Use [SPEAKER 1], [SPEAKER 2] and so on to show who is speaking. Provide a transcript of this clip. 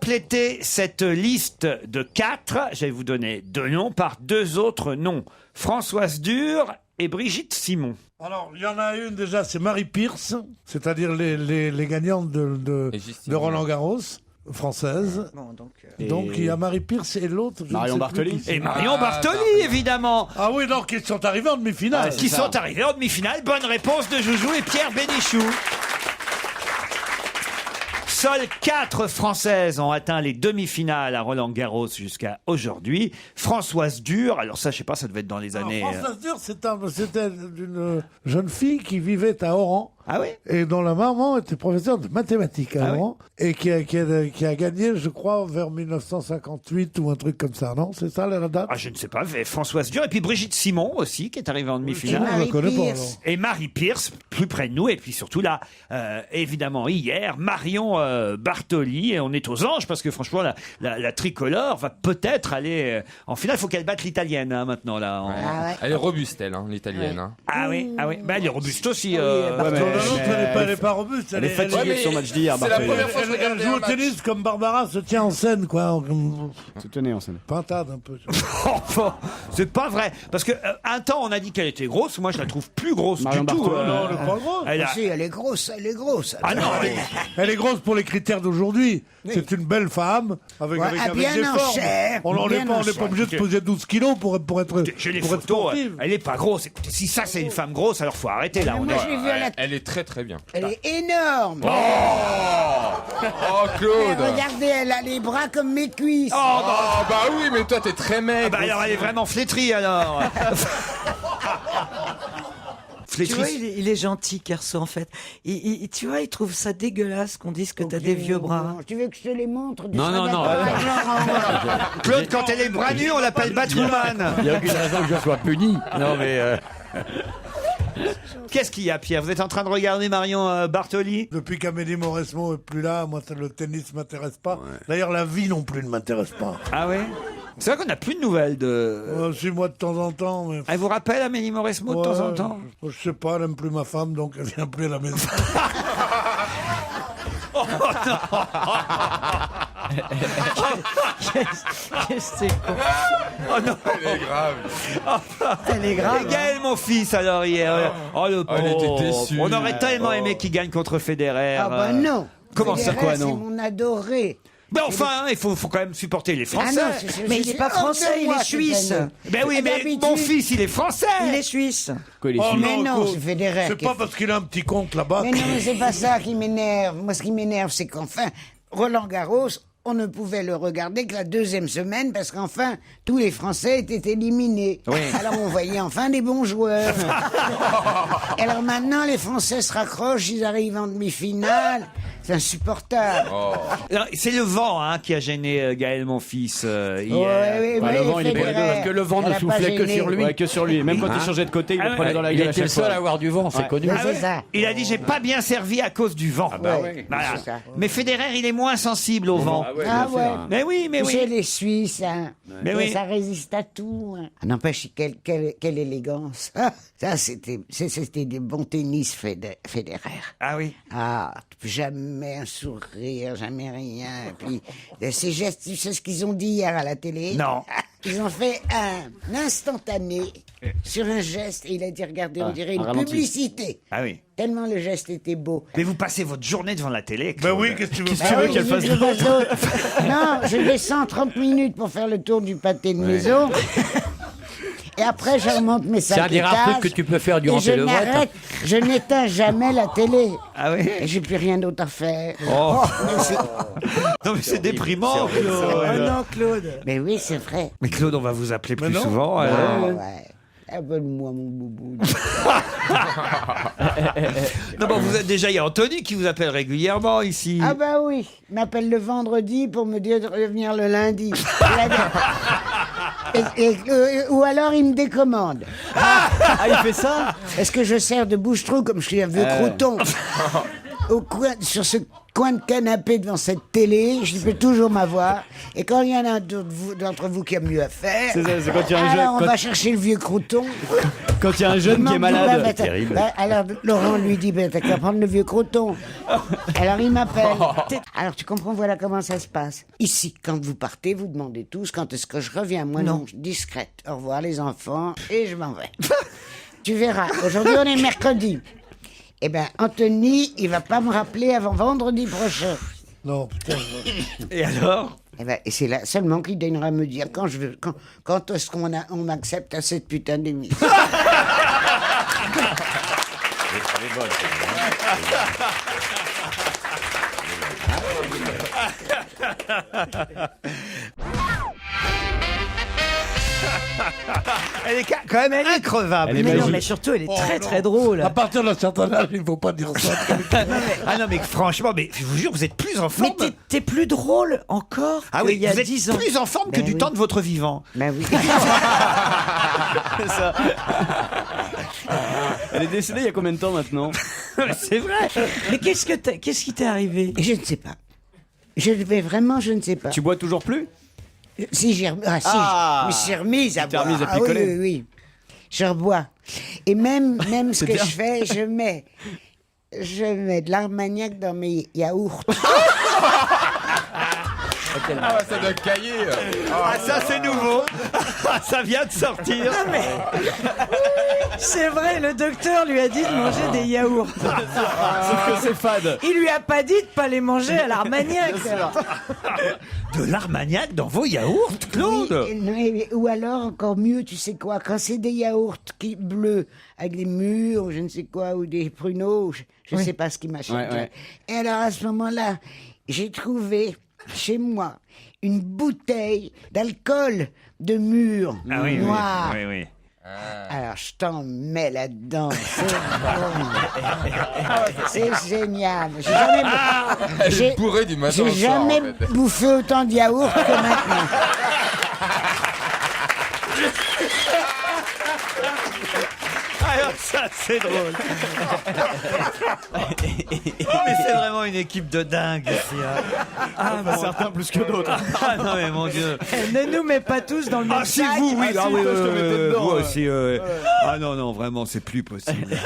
[SPEAKER 1] compléter cette liste de 4, je vais vous donner 2 noms par 2 autres noms. Françoise Dur et Brigitte Simon.
[SPEAKER 2] Alors, il y en a une déjà, c'est Marie Pierce, c'est-à-dire les gagnantes de Roland-Garros, françaises. Donc, il y a Marie Pierce et l'autre...
[SPEAKER 3] Marion Bartoli.
[SPEAKER 1] Et Marion Bartoli, évidemment.
[SPEAKER 2] Ah oui, donc ils sont arrivés en demi-finale.
[SPEAKER 1] Qui sont arrivés en demi-finale. Bonne réponse de Joujou et Pierre Bénichou. Seules 4 Françaises ont atteint les demi-finales à Roland-Garros jusqu'à aujourd'hui. Françoise Dur, alors ça, je sais pas, ça devait être dans les années...
[SPEAKER 2] Françoise Dur, c'était une jeune fille qui vivait à Oran.
[SPEAKER 1] Ah oui?
[SPEAKER 2] Et dont la maman était professeure de mathématiques à Oran. Et qui a gagné, je crois, vers 1958 ou un truc comme ça, non? C'est ça la date?
[SPEAKER 1] Ah, je ne sais pas, Françoise Dur. Et puis Brigitte Simon aussi, qui est arrivée en demi-finale.
[SPEAKER 2] Je ne la connais pas, alors.
[SPEAKER 1] Et Marie Pierce, plus près de nous. Et puis surtout là, évidemment, hier, Marion Bartoli. Et on est aux anges parce que franchement, la tricolore va peut-être aller en finale. Il faut qu'elle batte l'italienne maintenant. Là,
[SPEAKER 4] Elle est robuste, elle, l'italienne.
[SPEAKER 1] Ah oui. Bah, elle est robuste aussi.
[SPEAKER 2] Elle n'est pas robuste.
[SPEAKER 3] Elle est fatiguée de son match d'hier.
[SPEAKER 2] Elle joue au tennis comme Barbara se tient en scène, quoi.
[SPEAKER 3] Se tenait en scène.
[SPEAKER 2] Pintade un peu.
[SPEAKER 1] C'est pas vrai. Parce que un temps, on a dit qu'elle était grosse. Moi, je la trouve plus grosse
[SPEAKER 3] Marion
[SPEAKER 1] du tout.
[SPEAKER 3] Bartoli.
[SPEAKER 2] Non, elle n'est pas grosse.
[SPEAKER 5] Si, elle est grosse.
[SPEAKER 1] Ah non,
[SPEAKER 2] Elle est grosse pour les critères d'aujourd'hui. C'est une belle femme avec
[SPEAKER 5] bien
[SPEAKER 2] des
[SPEAKER 5] en
[SPEAKER 2] formes.
[SPEAKER 5] chair.
[SPEAKER 2] On n'est pas obligé de peser 12 kilos pour être
[SPEAKER 1] j'ai les
[SPEAKER 2] pour être
[SPEAKER 1] photos.
[SPEAKER 2] sportive.
[SPEAKER 1] Elle est pas grosse. Écoutez, si ça, c'est une femme grosse, alors faut arrêter là.
[SPEAKER 5] Moi, je l'ai vue à la...
[SPEAKER 4] Elle est très très bien.
[SPEAKER 5] Elle est énorme.
[SPEAKER 4] Oh Claude.
[SPEAKER 5] Regardez, elle a les bras comme mes cuisses.
[SPEAKER 4] Oh bah oui, mais toi t'es très maigre.
[SPEAKER 1] Bah alors, elle est vraiment flétrie alors.
[SPEAKER 6] Tu vois, il est gentil, Kerso, en fait. Tu vois, il trouve ça dégueulasse qu'on dise que t'as des vieux bras.
[SPEAKER 5] Tu veux que je te les montre?
[SPEAKER 3] Non.
[SPEAKER 1] Claude, quand elle est bras nus, on l'appelle Batwoman.
[SPEAKER 3] Il n'y a aucune raison que je sois puni. Non, mais...
[SPEAKER 1] Qu'est-ce qu'il y a, Pierre? Vous êtes en train de regarder Marion Bartoli?
[SPEAKER 2] Depuis qu'Amélie Mauresmo est plus là, moi, le tennis m'intéresse pas. D'ailleurs, la vie non plus ne m'intéresse pas.
[SPEAKER 1] Ah ouais? C'est vrai qu'on n'a plus de nouvelles de...
[SPEAKER 2] Si, moi, de temps en temps. Mais...
[SPEAKER 1] Elle vous rappelle Amélie Mauresmo de temps en temps?
[SPEAKER 2] Je sais pas, elle n'aime plus ma femme, donc elle vient plus à la maison.
[SPEAKER 1] Oh non.
[SPEAKER 6] Qu'est-ce que c'est con?
[SPEAKER 1] Oh non.
[SPEAKER 4] Elle est grave.
[SPEAKER 6] Elle est grave.
[SPEAKER 1] Et Gaël, mon fils, alors hier. Oh le pauvre.
[SPEAKER 4] Elle était déçue.
[SPEAKER 1] On aurait tellement aimé qu'il gagne contre Federer.
[SPEAKER 5] Ah bah non.
[SPEAKER 1] Comment ça,
[SPEAKER 5] Federer,
[SPEAKER 1] quoi, non?
[SPEAKER 5] C'est mon adoré.
[SPEAKER 1] Ben enfin, il faut quand même supporter les Français.
[SPEAKER 5] Ah non,
[SPEAKER 6] Mais il n'est pas français, il est suisse.
[SPEAKER 1] Ben oui, mais mon fils, il est français.
[SPEAKER 6] Il est suisse.
[SPEAKER 3] Quoi, les
[SPEAKER 2] Oh
[SPEAKER 3] Suisses
[SPEAKER 5] Mais non,
[SPEAKER 2] écoute,
[SPEAKER 5] c'est Federer.
[SPEAKER 2] c'est pas parce qu'il a un petit compte là-bas.
[SPEAKER 5] Mais non, mais c'est pas ça qui m'énerve. Moi, ce qui m'énerve, c'est qu'enfin, Roland Garros, on ne pouvait le regarder que la deuxième semaine parce qu'enfin, tous les Français étaient éliminés.
[SPEAKER 1] Oui.
[SPEAKER 5] Alors on voyait enfin des bons joueurs. Alors maintenant, les Français se raccrochent, ils arrivent en demi-finale. C'est insupportable.
[SPEAKER 1] C'est le vent qui a gêné Gaël, mon fils, hier.
[SPEAKER 5] Ouais,
[SPEAKER 3] le vent, il est
[SPEAKER 5] Federer,
[SPEAKER 3] parce que le vent
[SPEAKER 5] elle
[SPEAKER 3] ne
[SPEAKER 5] a
[SPEAKER 3] soufflait
[SPEAKER 5] pas
[SPEAKER 3] que
[SPEAKER 5] gêné.
[SPEAKER 3] sur lui. Ouais, que sur lui. Même quand il changeait de côté, il le prenait dans la
[SPEAKER 7] Il
[SPEAKER 3] gueule à
[SPEAKER 7] était le
[SPEAKER 3] chaque
[SPEAKER 7] seul
[SPEAKER 3] fois.
[SPEAKER 7] à avoir du vent, c'est connu.
[SPEAKER 5] Mais c'est ça.
[SPEAKER 1] Il a dit j'ai pas bien servi à cause du vent.
[SPEAKER 5] Ouais,
[SPEAKER 1] Voilà.
[SPEAKER 5] c'est ça.
[SPEAKER 1] Mais Federer, il est moins sensible au vent.
[SPEAKER 5] Ah ouais.
[SPEAKER 1] Mais oui, mais
[SPEAKER 5] Tu sais,
[SPEAKER 1] oui.
[SPEAKER 5] les Suisses, hein.
[SPEAKER 1] Mais oui.
[SPEAKER 5] Ça résiste à tout. Hein. N'empêche, quelle élégance. Ah, ça, c'était des bons tennis, Federer.
[SPEAKER 1] Ah oui.
[SPEAKER 5] Ah, jamais un sourire, jamais rien. Et puis, ces gestes, tu sais ce qu'ils ont dit hier à la télé?
[SPEAKER 1] Non.
[SPEAKER 5] Ils ont fait un instantané sur un geste et il a dit, regardez, on dirait une
[SPEAKER 3] ralenti.
[SPEAKER 5] publicité.
[SPEAKER 1] Ah oui.
[SPEAKER 5] Tellement le geste était beau.
[SPEAKER 1] Mais vous passez votre journée devant la télé.
[SPEAKER 2] Ben
[SPEAKER 1] Claude.
[SPEAKER 2] oui, qu'est-ce que tu veux
[SPEAKER 3] Qu'est-ce que tu veux qu'elle fasse
[SPEAKER 5] d'autre? Non, je descends 30 minutes pour faire le tour du pâté de maison. Et après, je remonte mes
[SPEAKER 7] C'est
[SPEAKER 5] sacs
[SPEAKER 7] un des rares trucs que tu peux faire durant
[SPEAKER 5] et je
[SPEAKER 7] tes levrets.
[SPEAKER 5] n'arrête, je n'éteins jamais la télé.
[SPEAKER 1] Ah oui.
[SPEAKER 5] Et j'ai plus rien d'autre à faire.
[SPEAKER 1] Oh.
[SPEAKER 5] Mais c'est-
[SPEAKER 1] Non mais c'est déprimant, Claude.
[SPEAKER 6] Oh non, Claude.
[SPEAKER 5] Mais oui, c'est vrai.
[SPEAKER 1] Mais Claude, on va vous appeler plus
[SPEAKER 2] non.
[SPEAKER 1] souvent.
[SPEAKER 5] Ah, ouais. Appelle-moi mon boubou.
[SPEAKER 1] Non, bon, il y a Anthony qui vous appelle régulièrement ici.
[SPEAKER 5] Ah bah oui, il m'appelle le vendredi pour me dire de revenir le lundi. Ou alors il me décommande.
[SPEAKER 6] Ah, il fait ça?
[SPEAKER 5] Est-ce que je sers de bouche-trou comme je suis un vieux crouton au coin, sur ce coin de canapé devant cette télé, je peux toujours m'avoir. Et quand il y en a un d'entre vous qui a mieux à faire,
[SPEAKER 3] C'est ça, c'est quand il y a un
[SPEAKER 5] alors
[SPEAKER 3] jeune-
[SPEAKER 5] on
[SPEAKER 3] quand-
[SPEAKER 5] va chercher le vieux crouton.
[SPEAKER 3] Quand il y a un jeune qui est malade.
[SPEAKER 5] Bah,
[SPEAKER 3] Terrible.
[SPEAKER 5] bah, alors Laurent lui dit, t'as qu'à prendre le vieux croton. Alors il m'appelle. Alors tu comprends, voilà comment ça se passe. Ici, quand vous partez, vous demandez tous quand est-ce que je reviens. Moi non, discrète. Au revoir les enfants, et je m'en vais. Tu verras, aujourd'hui on est mercredi. Eh ben Anthony, il va pas me rappeler avant vendredi prochain.
[SPEAKER 2] Non, putain.
[SPEAKER 1] Et alors?
[SPEAKER 5] Eh ben, et c'est là seulement qu'il daignera me dire quand est-ce qu'on m'accepte à cette putain d'émission.
[SPEAKER 1] Elle est quand même increvable.
[SPEAKER 3] Elle est
[SPEAKER 6] Mais non,
[SPEAKER 3] magique.
[SPEAKER 6] mais surtout, elle est
[SPEAKER 2] Oh,
[SPEAKER 6] très
[SPEAKER 2] non.
[SPEAKER 6] très drôle.
[SPEAKER 2] À partir d'un certain âge, il ne faut pas dire ça.
[SPEAKER 1] Ah non, mais franchement, mais je vous jure, vous êtes plus en
[SPEAKER 6] Mais
[SPEAKER 1] forme.
[SPEAKER 6] t'es plus drôle encore
[SPEAKER 1] Ah oui,
[SPEAKER 6] qu'il y a
[SPEAKER 1] vous êtes
[SPEAKER 6] 10 ans.
[SPEAKER 1] plus en forme que
[SPEAKER 5] Ben
[SPEAKER 1] du
[SPEAKER 5] oui.
[SPEAKER 1] temps de votre vivant.
[SPEAKER 5] Ben oui.
[SPEAKER 3] C'est ça. Elle est décédée il y a combien de temps maintenant?
[SPEAKER 1] C'est vrai.
[SPEAKER 6] Mais qu'est-ce qui t'est arrivé?
[SPEAKER 5] Je ne sais pas. Je ne sais pas.
[SPEAKER 3] Tu bois toujours plus?
[SPEAKER 5] Si j'ai je me suis remise à
[SPEAKER 3] t'es
[SPEAKER 5] boire.
[SPEAKER 3] remise à
[SPEAKER 5] Ah oui,
[SPEAKER 3] picoler.
[SPEAKER 5] oui, oui. Je rebois. Et même ce que je fais, je mets de l'armagnac dans mes yaourts.
[SPEAKER 4] Ah, bah, ça doit cailler.
[SPEAKER 1] Ah, ça, c'est nouveau. Ça vient de sortir.
[SPEAKER 6] C'est vrai, le docteur lui a dit de manger des yaourts.
[SPEAKER 3] Sauf que c'est fade.
[SPEAKER 6] Il lui a pas dit de pas les manger à l'armagnac.
[SPEAKER 1] De l'armagnac dans vos yaourts, Claude?
[SPEAKER 5] Oui, non, ou alors, encore mieux, tu sais quoi, quand c'est des yaourts bleus avec des mûres, je ne sais quoi, ou des pruneaux, je ne sais pas ce qui m'achète.
[SPEAKER 3] Ouais, ouais.
[SPEAKER 5] Et alors, à ce moment-là, j'ai trouvé chez moi une bouteille d'alcool de mûre noir.
[SPEAKER 1] Oui, oui.
[SPEAKER 5] Alors, je t'en mets là-dedans. C'est génial.
[SPEAKER 4] Elle est bourrée du matin au
[SPEAKER 5] J'ai
[SPEAKER 4] soir,
[SPEAKER 5] jamais
[SPEAKER 4] en fait.
[SPEAKER 5] bouffé autant de yaourt que maintenant.
[SPEAKER 1] Alors ça, c'est drôle. Mais c'est vraiment une équipe de dingue ici. Hein.
[SPEAKER 3] Ah, bah, certains plus que d'autres.
[SPEAKER 1] Ah non, mais mon Dieu.
[SPEAKER 6] Ne nous mets pas tous dans le même
[SPEAKER 1] Ah, c'est
[SPEAKER 6] sac.
[SPEAKER 1] vous, oui.
[SPEAKER 3] Ah, si, toi, je te mettais dedans,
[SPEAKER 1] vous
[SPEAKER 3] ouais.
[SPEAKER 1] aussi. Ah non, non, vraiment, c'est plus possible.